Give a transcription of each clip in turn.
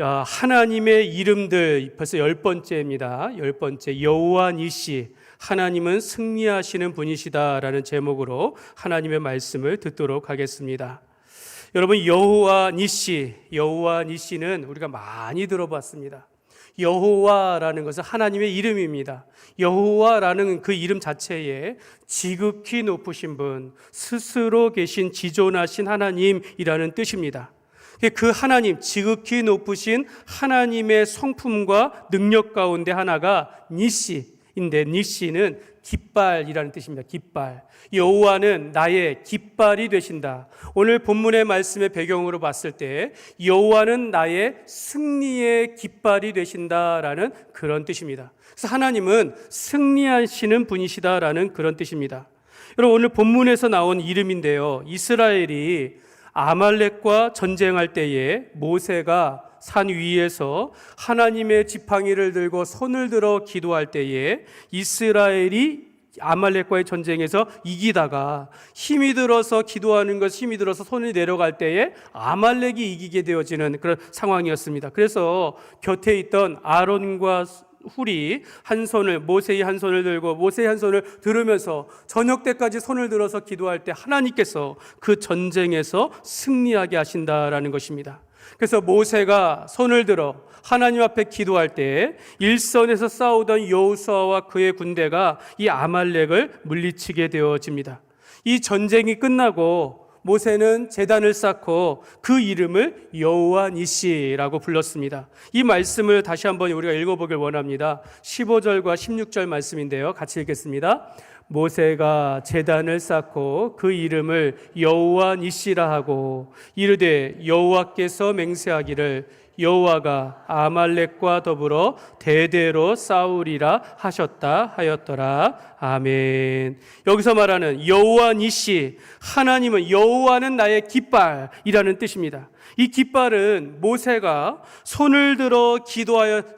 하나님의 이름들 벌써 10번째입니다. 10번째, 여호와 니시, 하나님은 승리하시는 분이시다라는 제목으로 하나님의 말씀을 듣도록 하겠습니다. 여러분, 여호와 니시는 우리가 많이 들어봤습니다. 여호와라는 것은 하나님의 이름입니다. 여호와라는 그 이름 자체에 지극히 높으신 분, 스스로 계신 지존하신 하나님이라는 뜻입니다. 그 하나님, 지극히 높으신 하나님의 성품과 능력 가운데 하나가 니시인데, 니시는 깃발이라는 뜻입니다. 깃발. 여호와는 나의 깃발이 되신다. 오늘 본문의 말씀의 배경으로 봤을 때 여호와는 나의 승리의 깃발이 되신다라는 그런 뜻입니다. 그래서 하나님은 승리하시는 분이시다라는 그런 뜻입니다. 여러분, 오늘 본문에서 나온 이름인데요, 이스라엘이 아말렉과 전쟁할 때에 모세가 산 위에서 하나님의 지팡이를 들고 손을 들어 기도할 때에 이스라엘이 아말렉과의 전쟁에서 이기다가 힘이 들어서 기도하는 것, 힘이 들어서 손이 내려갈 때에 아말렉이 이기게 되어지는 그런 상황이었습니다. 그래서 곁에 있던 아론과 훌이 모세의 한 손을 들고 모세의 한 손을 들으면서 저녁 때까지 손을 들어서 기도할 때 하나님께서 그 전쟁에서 승리하게 하신다라는 것입니다. 그래서 모세가 손을 들어 하나님 앞에 기도할 때 일선에서 싸우던 여호수아와 그의 군대가 이 아말렉을 물리치게 되어집니다. 이 전쟁이 끝나고 모세는 제단을 쌓고 그 이름을 여호와 니시라고 불렀습니다. 이 말씀을 다시 한번 우리가 읽어보길 원합니다. 15절과 16절 말씀인데요, 같이 읽겠습니다. 모세가 제단을 쌓고 그 이름을 여호와 니시라 하고 이르되 여호와께서 맹세하기를 여호와가 아말렉과 더불어 대대로 싸우리라 하셨다 하였더라. 아멘. 여기서 말하는 여호와 니시, 하나님은, 여호와는 나의 깃발이라는 뜻입니다. 이 깃발은 모세가 손을 들어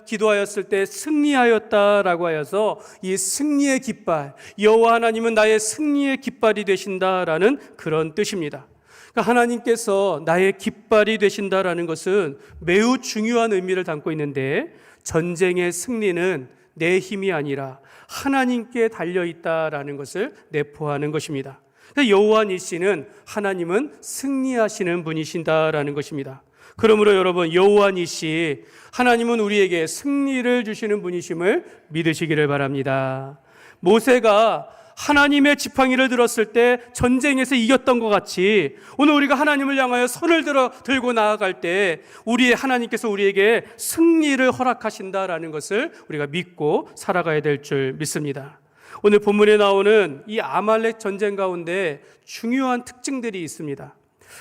기도하였을 때 승리하였다라고 하여서 이 승리의 깃발, 여호와 하나님은 나의 승리의 깃발이 되신다라는 그런 뜻입니다. 그러니까 하나님께서 나의 깃발이 되신다라는 것은 매우 중요한 의미를 담고 있는데, 전쟁의 승리는 내 힘이 아니라 하나님께 달려있다라는 것을 내포하는 것입니다. 여호와 니시는 하나님은 승리하시는 분이신다라는 것입니다. 그러므로 여러분, 여호와 니시, 하나님은 우리에게 승리를 주시는 분이심을 믿으시기를 바랍니다. 모세가 하나님의 지팡이를 들었을 때 전쟁에서 이겼던 것 같이 오늘 우리가 하나님을 향하여 손을 들고 나아갈 때 우리의 하나님께서 우리에게 승리를 허락하신다라는 것을 우리가 믿고 살아가야 될 줄 믿습니다. 오늘 본문에 나오는 이 아말렉 전쟁 가운데 중요한 특징들이 있습니다.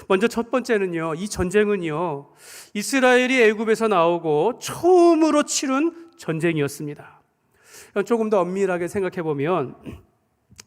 먼저 첫 번째는요, 이 전쟁은요, 이스라엘이 애굽에서 나오고 처음으로 치른 전쟁이었습니다. 조금 더 엄밀하게 생각해 보면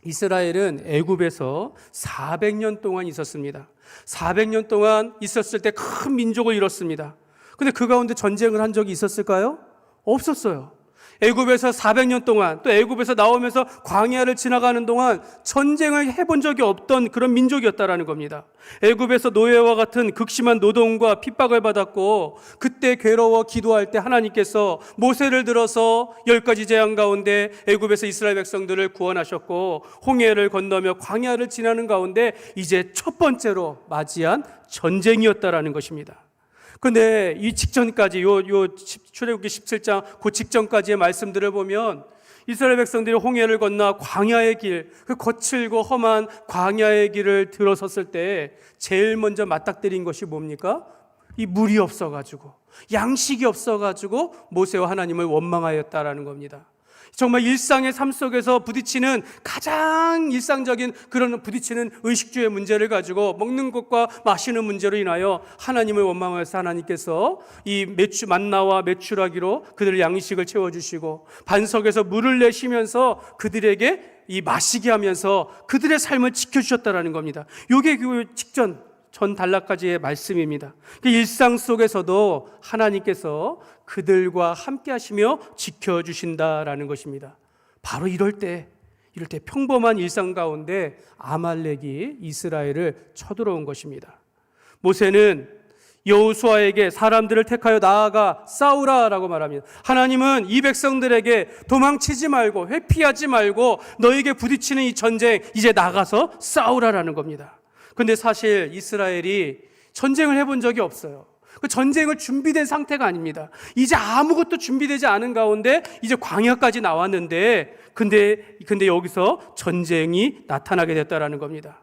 이스라엘은 애굽에서 400년 동안 있었습니다. 400년 동안 있었을 때 큰 민족을 이뤘습니다. 근데 그 가운데 전쟁을 한 적이 있었을까요? 없었어요. 애굽에서 400년 동안, 또 애굽에서 나오면서 광야를 지나가는 동안 전쟁을 해본 적이 없던 그런 민족이었다라는 겁니다. 애굽에서 노예와 같은 극심한 노동과 핍박을 받았고, 그때 괴로워 기도할 때 하나님께서 모세를 들어서 10가지 재앙 가운데 애굽에서 이스라엘 백성들을 구원하셨고, 홍해를 건너며 광야를 지나는 가운데 이제 첫 번째로 맞이한 전쟁이었다라는 것입니다. 근데 이 직전까지 출애굽기 17장 그 직전까지의 말씀들을 보면 이스라엘 백성들이 홍해를 건너 광야의 길, 그 거칠고 험한 광야의 길을 들어섰을 때 제일 먼저 맞닥뜨린 것이 뭡니까? 이 물이 없어가지고, 양식이 없어가지고 모세와 하나님을 원망하였다라는 겁니다. 정말 일상의 삶 속에서 부딪히는 가장 일상적인 그런 부딪히는 의식주의 문제를 가지고 먹는 것과 마시는 문제로 인하여 하나님을 원망하여서 하나님께서 이 만나와 메추라기로 그들의 양식을 채워주시고 반석에서 물을 내시면서 그들에게 이 마시게 하면서 그들의 삶을 지켜주셨다라는 겁니다. 이게 그 전 단락까지의 말씀입니다. 일상 속에서도 하나님께서 그들과 함께 하시며 지켜주신다라는 것입니다. 바로 이럴 때 평범한 일상 가운데 아말렉이 이스라엘을 쳐들어온 것입니다. 모세는 여호수아에게 사람들을 택하여 나아가 싸우라라고 말합니다. 하나님은 이 백성들에게 도망치지 말고 회피하지 말고 너에게 부딪히는 이 전쟁 이제 나가서 싸우라라는 겁니다. 근데 사실 이스라엘이 전쟁을 해본 적이 없어요. 그 전쟁을 준비된 상태가 아닙니다. 이제 아무것도 준비되지 않은 가운데 이제 광야까지 나왔는데 근데 여기서 전쟁이 나타나게 됐다라는 겁니다.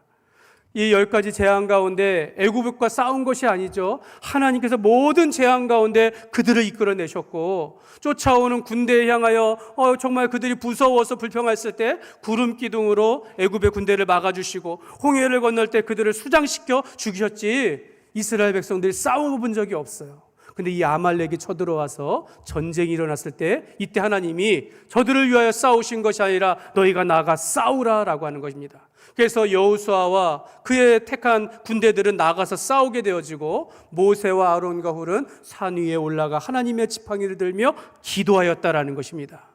이 10가지 재앙 가운데 애굽과 싸운 것이 아니죠. 하나님께서 모든 재앙 가운데 그들을 이끌어내셨고 쫓아오는 군대에 향하여 정말 그들이 무서워서 불평했을 때 구름 기둥으로 애굽의 군대를 막아주시고 홍해를 건널 때 그들을 수장시켜 죽이셨지 이스라엘 백성들이 싸워본 적이 없어요. 근데 이 아말렉이 쳐들어와서 전쟁이 일어났을 때 이때 하나님이 저들을 위하여 싸우신 것이 아니라 너희가 나가 싸우라라고 하는 것입니다. 그래서 여호수아와 그의 택한 군대들은 나가서 싸우게 되어지고 모세와 아론과 훌은 산 위에 올라가 하나님의 지팡이를 들며 기도하였다라는 것입니다.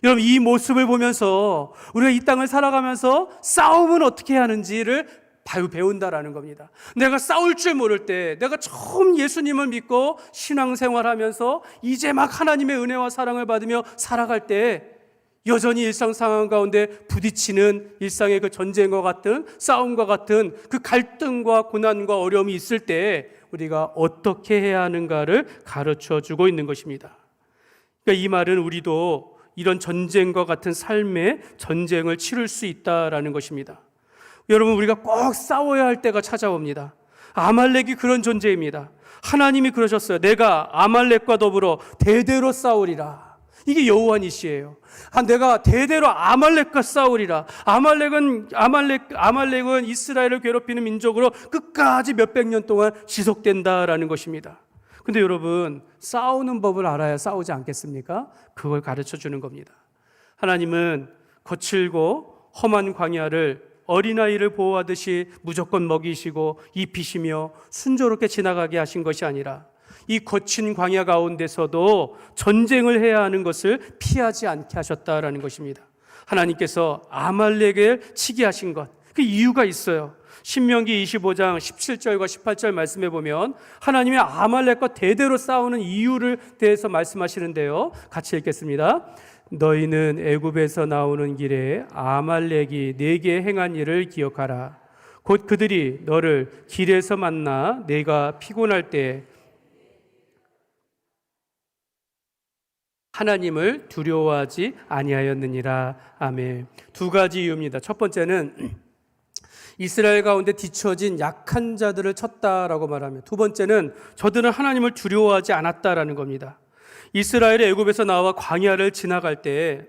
여러분 이 모습을 보면서 우리가 이 땅을 살아가면서 싸움은 어떻게 하는지를 배운다라는 겁니다. 내가 싸울 줄 모를 때 내가 처음 예수님을 믿고 신앙생활하면서 이제 막 하나님의 은혜와 사랑을 받으며 살아갈 때 여전히 일상 상황 가운데 부딪히는 일상의 그 전쟁과 같은 싸움과 같은 그 갈등과 고난과 어려움이 있을 때 우리가 어떻게 해야 하는가를 가르쳐 주고 있는 것입니다. 그러니까 이 말은 우리도 이런 전쟁과 같은 삶의 전쟁을 치를 수 있다라는 것입니다. 여러분 우리가 꼭 싸워야 할 때가 찾아옵니다. 아말렉이 그런 존재입니다. 하나님이 그러셨어요. 내가 아말렉과 더불어 대대로 싸우리라. 이게 여호와 니시예요. 내가 대대로 아말렉과 싸우리라. 아말렉은 이스라엘을 괴롭히는 민족으로 끝까지 몇백 년 동안 지속된다라는 것입니다. 근데 여러분 싸우는 법을 알아야 싸우지 않겠습니까? 그걸 가르쳐 주는 겁니다. 하나님은 거칠고 험한 광야를 어린아이를 보호하듯이 무조건 먹이시고 입히시며 순조롭게 지나가게 하신 것이 아니라 이 거친 광야 가운데서도 전쟁을 해야 하는 것을 피하지 않게 하셨다라는 것입니다. 하나님께서 아말렉을 치게 하신 것, 그 이유가 있어요. 신명기 25장 17절과 18절 말씀해 보면 하나님이 아말렉과 대대로 싸우는 이유를 대해서 말씀하시는데요. 같이 읽겠습니다. 너희는 애굽에서 나오는 길에 아말렉이 네게 행한 일을 기억하라. 곧 그들이 너를 길에서 만나 내가 피곤할 때 하나님을 두려워하지 아니하였느니라. 아멘. 두 가지 이유입니다. 첫 번째는 이스라엘 가운데 뒤처진 약한 자들을 쳤다라고 말하며 두 번째는 저들은 하나님을 두려워하지 않았다라는 겁니다. 이스라엘이 애굽에서 나와 광야를 지나갈 때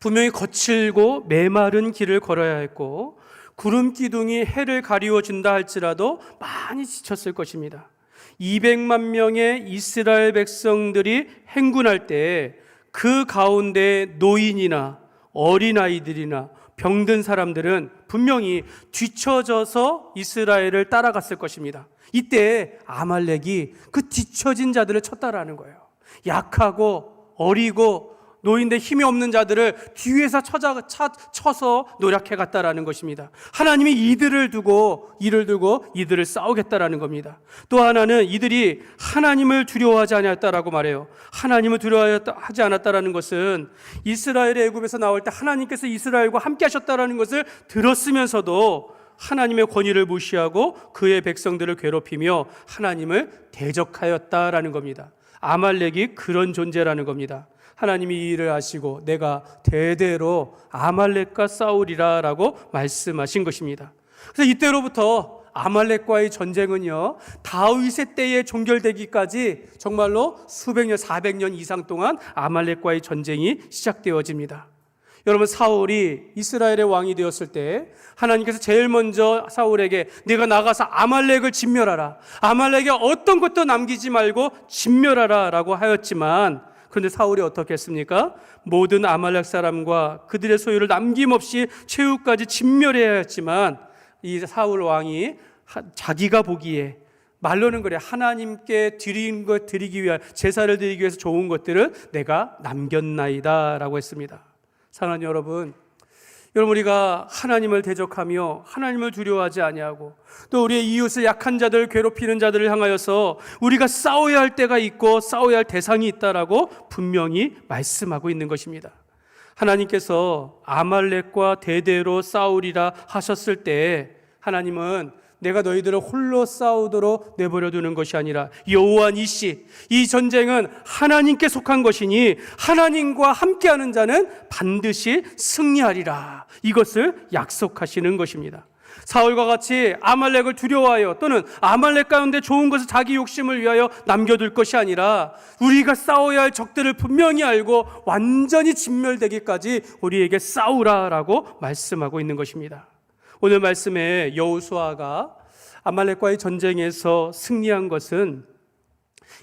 분명히 거칠고 메마른 길을 걸어야 했고 구름 기둥이 해를 가리워 준다 할지라도 많이 지쳤을 것입니다. 200만 명의 이스라엘 백성들이 행군할 때 그 가운데 노인이나 어린아이들이나 병든 사람들은 분명히 뒤처져서 이스라엘을 따라갔을 것입니다. 이때 아말렉이 그 뒤처진 자들을 쳤다라는 거예요. 약하고 어리고 노인데 힘이 없는 자들을 뒤에서 쳐서 노략해 갔다라는 것입니다. 하나님이 이들을 두고 이들을 싸우겠다라는 겁니다. 또 하나는 이들이 하나님을 두려워하지 않았다라고 말해요. 하나님을 두려워하지 않았다라는 것은 이스라엘의 애굽에서 나올 때 하나님께서 이스라엘과 함께 하셨다라는 것을 들었으면서도 하나님의 권위를 무시하고 그의 백성들을 괴롭히며 하나님을 대적하였다라는 겁니다. 아말렉이 그런 존재라는 겁니다. 하나님이 이 일을 아시고 내가 대대로 아말렉과 싸우리라 라고 말씀하신 것입니다. 그래서 이때로부터 아말렉과의 전쟁은요 다윗의 때에 종결되기까지 정말로 수백 년 400년 이상 동안 아말렉과의 전쟁이 시작되어집니다. 여러분 사울이 이스라엘의 왕이 되었을 때 하나님께서 제일 먼저 사울에게 네가 나가서 아말렉을 진멸하라, 아말렉에 어떤 것도 남기지 말고 진멸하라 라고 하였지만 그런데 사울이 어떻게 했습니까? 모든 아말렉 사람과 그들의 소유를 남김없이 최후까지 진멸해야 했지만 이 사울 왕이 자기가 보기에 말로는 그래 하나님께 드리기 위한 제사를 드리기 위해서 좋은 것들을 내가 남겼나이다 라고 했습니다. 사랑하는 여러분, 여러분, 우리가 하나님을 대적하며 하나님을 두려워하지 아니하고 또 우리의 이웃을, 약한 자들, 괴롭히는 자들을 향하여서 우리가 싸워야 할 때가 있고 싸워야 할 대상이 있다라고 분명히 말씀하고 있는 것입니다. 하나님께서 아말렉과 대대로 싸우리라 하셨을 때 하나님은 내가 너희들을 홀로 싸우도록 내버려 두는 것이 아니라 여호와 니시, 이 전쟁은 하나님께 속한 것이니 하나님과 함께하는 자는 반드시 승리하리라, 이것을 약속하시는 것입니다. 사울과 같이 아말렉을 두려워하여 또는 아말렉 가운데 좋은 것을 자기 욕심을 위하여 남겨둘 것이 아니라 우리가 싸워야 할 적들을 분명히 알고 완전히 진멸되기까지 우리에게 싸우라라고 말씀하고 있는 것입니다. 오늘 말씀에 여호수아가 아말렉과의 전쟁에서 승리한 것은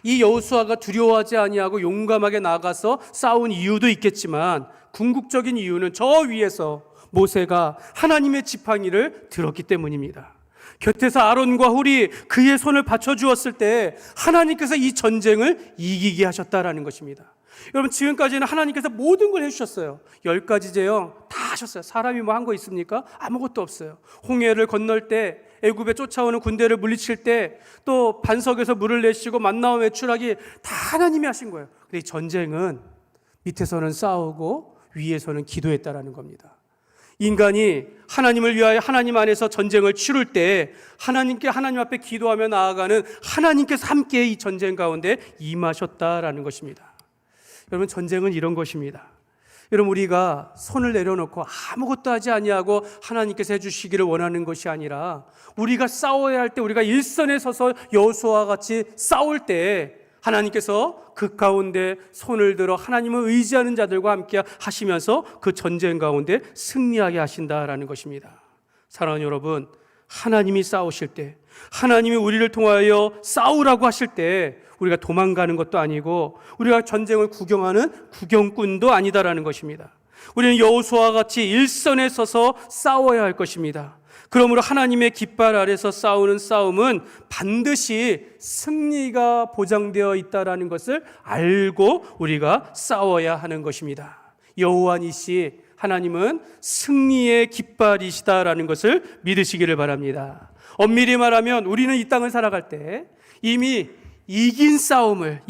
이 여호수아가 두려워하지 아니하고 용감하게 나가서 싸운 이유도 있겠지만 궁극적인 이유는 저 위에서 모세가 하나님의 지팡이를 들었기 때문입니다. 곁에서 아론과 훌이 그의 손을 받쳐주었을 때 하나님께서 이 전쟁을 이기게 하셨다라는 것입니다. 여러분, 지금까지는 하나님께서 모든 걸 해주셨어요. 10가지 제형 다 하셨어요. 사람이 뭐 한 거 있습니까? 아무것도 없어요. 홍해를 건널 때, 애굽에 쫓아오는 군대를 물리칠 때, 또 반석에서 물을 내시고 만나와 외출하기 다 하나님이 하신 거예요. 근데 이 전쟁은 밑에서는 싸우고 위에서는 기도했다라는 겁니다. 인간이 하나님을 위하여 하나님 안에서 전쟁을 치룰 때 하나님 앞에 기도하며 나아가는 하나님께서 함께 이 전쟁 가운데 임하셨다라는 것입니다. 여러분, 전쟁은 이런 것입니다. 여러분, 우리가 손을 내려놓고 아무것도 하지 아니하고 하나님께서 해주시기를 원하는 것이 아니라 우리가 싸워야 할 때, 우리가 일선에 서서 여호수아와 같이 싸울 때 하나님께서 그 가운데 손을 들어 하나님을 의지하는 자들과 함께 하시면서 그 전쟁 가운데 승리하게 하신다라는 것입니다. 사랑하는 여러분, 하나님이 싸우실 때, 하나님이 우리를 통하여 싸우라고 하실 때 우리가 도망가는 것도 아니고 우리가 전쟁을 구경하는 구경꾼도 아니다라는 것입니다. 우리는 여호수아와 같이 일선에 서서 싸워야 할 것입니다. 그러므로 하나님의 깃발 아래서 싸우는 싸움은 반드시 승리가 보장되어 있다라는 것을 알고 우리가 싸워야 하는 것입니다. 여호와 니시, 하나님은 승리의 깃발이시다라는 것을 믿으시기를 바랍니다. 엄밀히 말하면 우리는 이 땅을 살아갈 때 이미 이긴 싸움을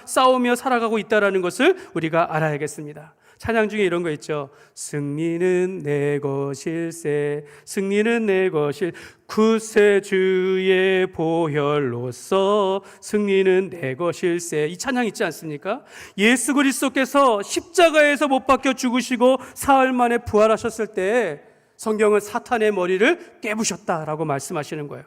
싸우며 살아가고 있다라는 것을 우리가 알아야겠습니다. 찬양 중에 이런 거 있죠. 승리는 내 것일세, 승리는 내 것일, 구세주의 보혈로서 승리는 내 것일세, 이 찬양 있지 않습니까? 예수 그리스도께서 십자가에서 못 박혀 죽으시고 사흘 만에 부활하셨을 때 성경은 사탄의 머리를 깨부셨다라고 말씀하시는 거예요.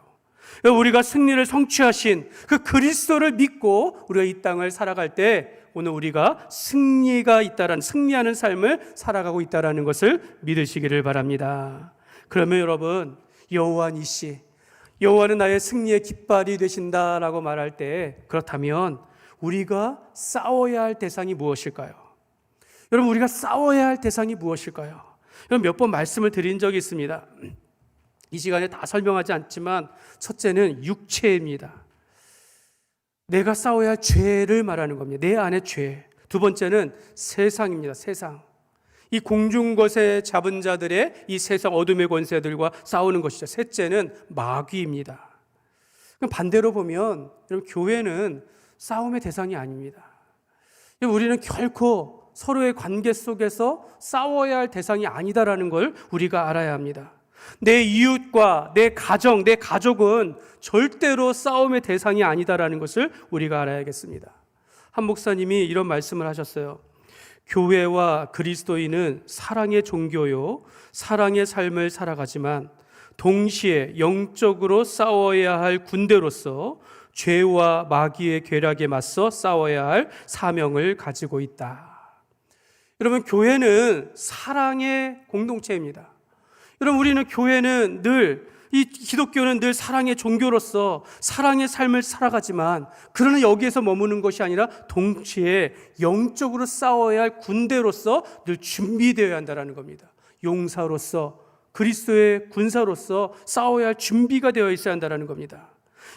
우리가 승리를 성취하신 그 그리스도를 믿고 우리가 이 땅을 살아갈 때 오늘 우리가 승리가 있다라는, 승리하는 삶을 살아가고 있다라는 것을 믿으시기를 바랍니다. 그러면 여러분, 여호와 니시, 여호와는 나의 승리의 깃발이 되신다라고 말할 때, 그렇다면 우리가 싸워야 할 대상이 무엇일까요? 여러분, 우리가 싸워야 할 대상이 무엇일까요? 여러분, 몇 번 말씀을 드린 적이 있습니다. 이 시간에 다 설명하지 않지만 첫째는 육체입니다. 내가 싸워야 할 죄를 말하는 겁니다. 내 안의 죄. 두 번째는 세상입니다. 세상. 이 공중 것에 잡은 자들의 이 세상 어둠의 권세들과 싸우는 것이죠. 셋째는 마귀입니다. 반대로 보면 여러분, 교회는 싸움의 대상이 아닙니다. 우리는 결코 서로의 관계 속에서 싸워야 할 대상이 아니다라는 걸 우리가 알아야 합니다. 내 이웃과 내 가정, 내 가족은 절대로 싸움의 대상이 아니다라는 것을 우리가 알아야겠습니다. 한 목사님이 이런 말씀을 하셨어요. 교회와 그리스도인은 사랑의 종교요, 사랑의 삶을 살아가지만 동시에 영적으로 싸워야 할 군대로서 죄와 마귀의 괴락에 맞서 싸워야 할 사명을 가지고 있다. 여러분, 교회는 사랑의 공동체입니다. 여러분, 우리는 교회는 이 기독교는 늘 사랑의 종교로서 사랑의 삶을 살아가지만, 그러나 여기에서 머무는 것이 아니라 동시에 영적으로 싸워야 할 군대로서 늘 준비되어야 한다는 겁니다. 용사로서, 그리스도의 군사로서 싸워야 할 준비가 되어 있어야 한다는 겁니다.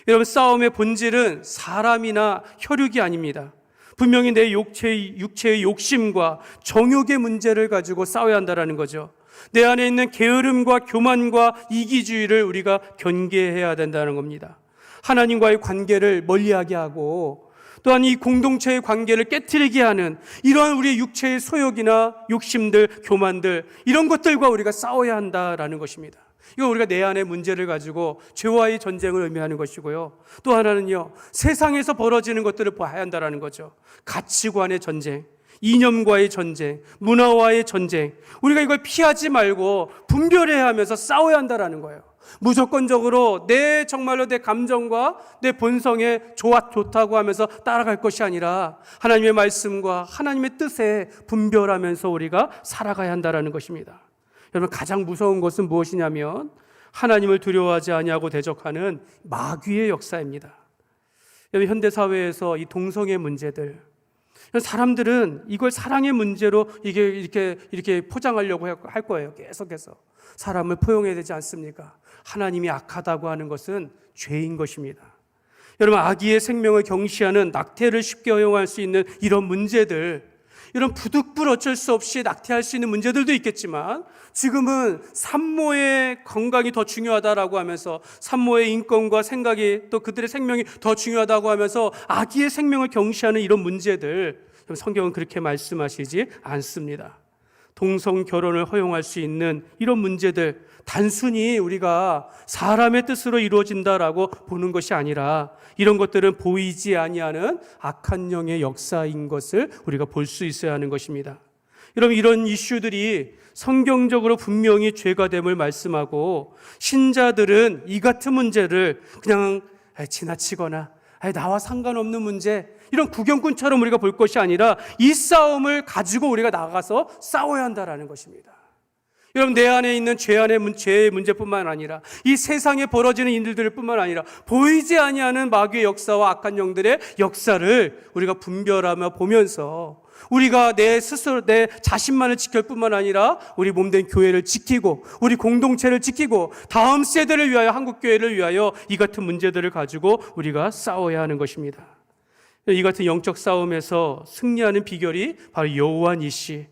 여러분, 싸움의 본질은 사람이나 혈육이 아닙니다. 분명히 내 육체의 욕심과 정욕의 문제를 가지고 싸워야 한다는 거죠. 내 안에 있는 게으름과 교만과 이기주의를 우리가 경계해야 된다는 겁니다. 하나님과의 관계를 멀리하게 하고 또한 이 공동체의 관계를 깨트리게 하는 이러한 우리의 육체의 소욕이나 욕심들, 교만들, 이런 것들과 우리가 싸워야 한다라는 것입니다. 이거 우리가 내 안의 문제를 가지고 죄와의 전쟁을 의미하는 것이고요. 또 하나는요, 세상에서 벌어지는 것들을 봐야 한다는 거죠. 가치관의 전쟁, 이념과의 전쟁, 문화와의 전쟁, 우리가 이걸 피하지 말고 분별해야 하면서 싸워야 한다는 거예요. 무조건적으로 정말로 내 감정과 내 본성에 좋다고 하면서 따라갈 것이 아니라 하나님의 말씀과 하나님의 뜻에 분별하면서 우리가 살아가야 한다는 것입니다. 여러분, 가장 무서운 것은 무엇이냐면 하나님을 두려워하지 아니하고 대적하는 마귀의 역사입니다. 여러분, 현대사회에서 이 동성애 문제들, 사람들은 이걸 사랑의 문제로 이렇게 포장하려고 할 거예요. 계속해서 사람을 포용해야 되지 않습니까? 하나님이 악하다고 하는 것은 죄인 것입니다. 여러분, 아기의 생명을 경시하는 낙태를 쉽게 허용할 수 있는 이런 문제들, 이런 부득불 어쩔 수 없이 낙태할 수 있는 문제들도 있겠지만, 지금은 산모의 건강이 더 중요하다라고 하면서 산모의 인권과 생각이, 또 그들의 생명이 더 중요하다고 하면서 아기의 생명을 경시하는 이런 문제들, 성경은 그렇게 말씀하시지 않습니다. 동성 결혼을 허용할 수 있는 이런 문제들, 단순히 우리가 사람의 뜻으로 이루어진다라고 보는 것이 아니라 이런 것들은 보이지 아니하는 악한 영의 역사인 것을 우리가 볼 수 있어야 하는 것입니다. 여러분, 이런 이슈들이 성경적으로 분명히 죄가 됨을 말씀하고, 신자들은 이 같은 문제를 그냥 지나치거나 나와 상관없는 문제, 이런 구경꾼처럼 우리가 볼 것이 아니라 이 싸움을 가지고 우리가 나가서 싸워야 한다는 것입니다. 여러분, 내 안에 있는 죄의 문제뿐만 아니라 이 세상에 벌어지는 일들 뿐만 아니라 보이지 아니하는 마귀의 역사와 악한 영들의 역사를 우리가 분별하며 보면서 우리가 내 스스로 내 자신만을 지킬 뿐만 아니라 우리 몸된 교회를 지키고 우리 공동체를 지키고 다음 세대를 위하여, 한국교회를 위하여 이 같은 문제들을 가지고 우리가 싸워야 하는 것입니다. 이 같은 영적 싸움에서 승리하는 비결이 바로 여호와 니시,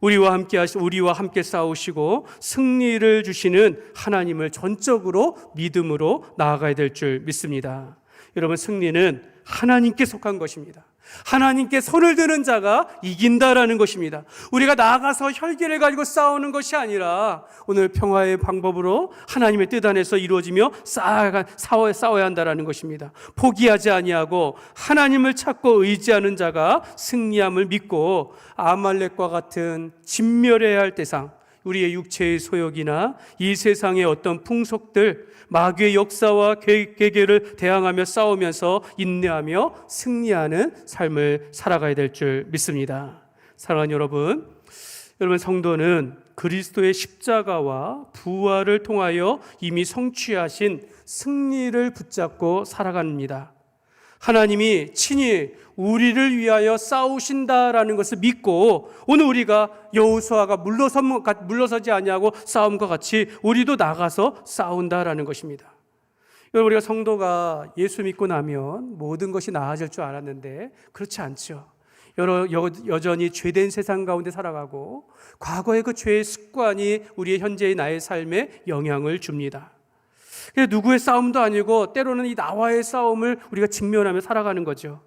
우리와 함께 싸우시고 승리를 주시는 하나님을 전적으로 믿음으로 나아가야 될 줄 믿습니다. 여러분, 승리는 하나님께 속한 것입니다. 하나님께 손을 드는 자가 이긴다라는 것입니다. 우리가 나아가서 혈기를 가지고 싸우는 것이 아니라 오늘 평화의 방법으로 하나님의 뜻 안에서 이루어지며 싸워야 한다라는 것입니다. 포기하지 아니하고 하나님을 찾고 의지하는 자가 승리함을 믿고 아말렉과 같은 진멸해야 할 대상, 우리의 육체의 소욕이나 이 세상의 어떤 풍속들, 마귀의 역사와 계계를 대항하며 싸우면서 인내하며 승리하는 삶을 살아가야 될 줄 믿습니다. 사랑하는 여러분, 성도는 그리스도의 십자가와 부활을 통하여 이미 성취하신 승리를 붙잡고 살아갑니다. 하나님이 친히 우리를 위하여 싸우신다라는 것을 믿고 오늘 우리가 여호수아가 물러서지 아니하고 싸움과 같이 우리도 나가서 싸운다라는 것입니다. 여러분, 우리가 성도가 예수 믿고 나면 모든 것이 나아질 줄 알았는데 그렇지 않죠. 여전히 죄된 세상 가운데 살아가고 과거의 그 죄의 습관이 우리의 현재의 나의 삶에 영향을 줍니다. 누구의 싸움도 아니고 때로는 이 나와의 싸움을 우리가 직면하며 살아가는 거죠.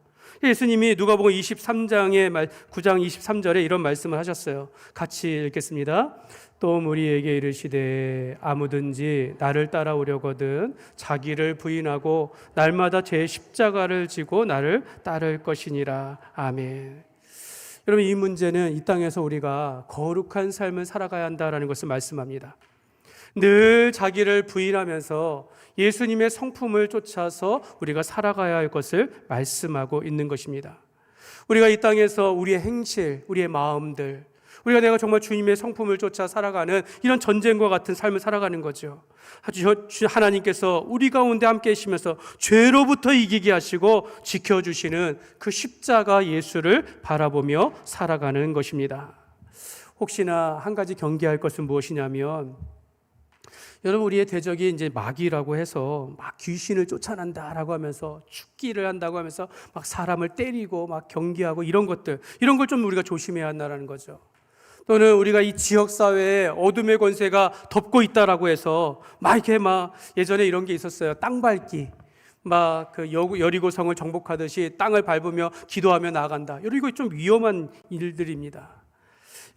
예수님이 누가복음 23장의 9장 23절에 이런 말씀을 하셨어요. 같이 읽겠습니다. 또 우리에게 이르시되 아무든지 나를 따라오려거든 자기를 부인하고 날마다 제 십자가를 지고 나를 따를 것이니라. 아멘. 여러분, 이 문제는 이 땅에서 우리가 거룩한 삶을 살아가야 한다는 것을 말씀합니다. 늘 자기를 부인하면서 예수님의 성품을 쫓아서 우리가 살아가야 할 것을 말씀하고 있는 것입니다. 우리가 이 땅에서 우리의 행실, 우리의 마음들, 우리가 내가 정말 주님의 성품을 쫓아 살아가는 이런 전쟁과 같은 삶을 살아가는 거죠. 하나님께서 우리 가운데 함께 계시면서 죄로부터 이기게 하시고 지켜주시는 그 십자가 예수를 바라보며 살아가는 것입니다. 혹시나 한 가지 경계할 것은 무엇이냐면, 여러분, 우리의 대적이 이제 마귀라고 해서 막 귀신을 쫓아낸다라고 하면서 죽기를 한다고 하면서 막 사람을 때리고 막 경계하고 이런 것들, 이런 걸 좀 우리가 조심해야 한다는 거죠. 또는 우리가 이 지역 사회에 어둠의 권세가 덮고 있다라고 해서 막 이렇게 막 예전에 이런 게 있었어요. 땅 밟기. 막 그 여리고성을 정복하듯이 땅을 밟으며 기도하며 나아간다. 이거 좀 위험한 일들입니다.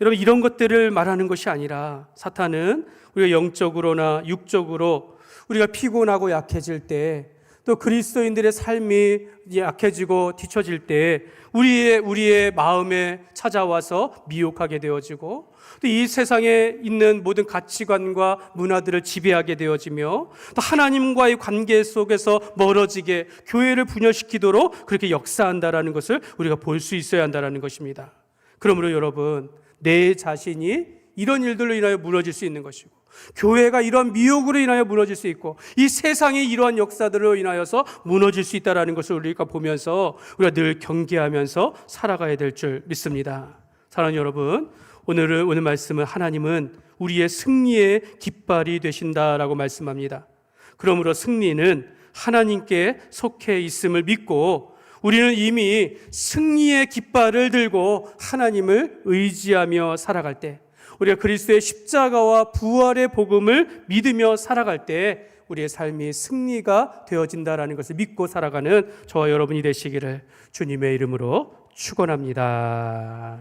여러분, 이런 것들을 말하는 것이 아니라 사탄은 우리가 영적으로나 육적으로 우리가 피곤하고 약해질 때, 또 그리스도인들의 삶이 약해지고 뒤처질 때 우리의 마음에 찾아와서 미혹하게 되어지고, 또 이 세상에 있는 모든 가치관과 문화들을 지배하게 되어지며, 또 하나님과의 관계 속에서 멀어지게 교회를 분열시키도록 그렇게 역사한다라는 것을 우리가 볼 수 있어야 한다는 것입니다. 그러므로 여러분, 내 자신이 이런 일들로 인하여 무너질 수 있는 것이고, 교회가 이런 미혹으로 인하여 무너질 수 있고, 이 세상이 이러한 역사들로 인하여서 무너질 수 있다는 것을 우리가 보면서 우리가 늘 경계하면서 살아가야 될 줄 믿습니다. 사랑하는 여러분, 오늘 말씀은 하나님은 우리의 승리의 깃발이 되신다라고 말씀합니다. 그러므로 승리는 하나님께 속해 있음을 믿고, 우리는 이미 승리의 깃발을 들고 하나님을 의지하며 살아갈 때, 우리가 그리스도의 십자가와 부활의 복음을 믿으며 살아갈 때 우리의 삶이 승리가 되어진다라는 것을 믿고 살아가는 저와 여러분이 되시기를 주님의 이름으로 축원합니다.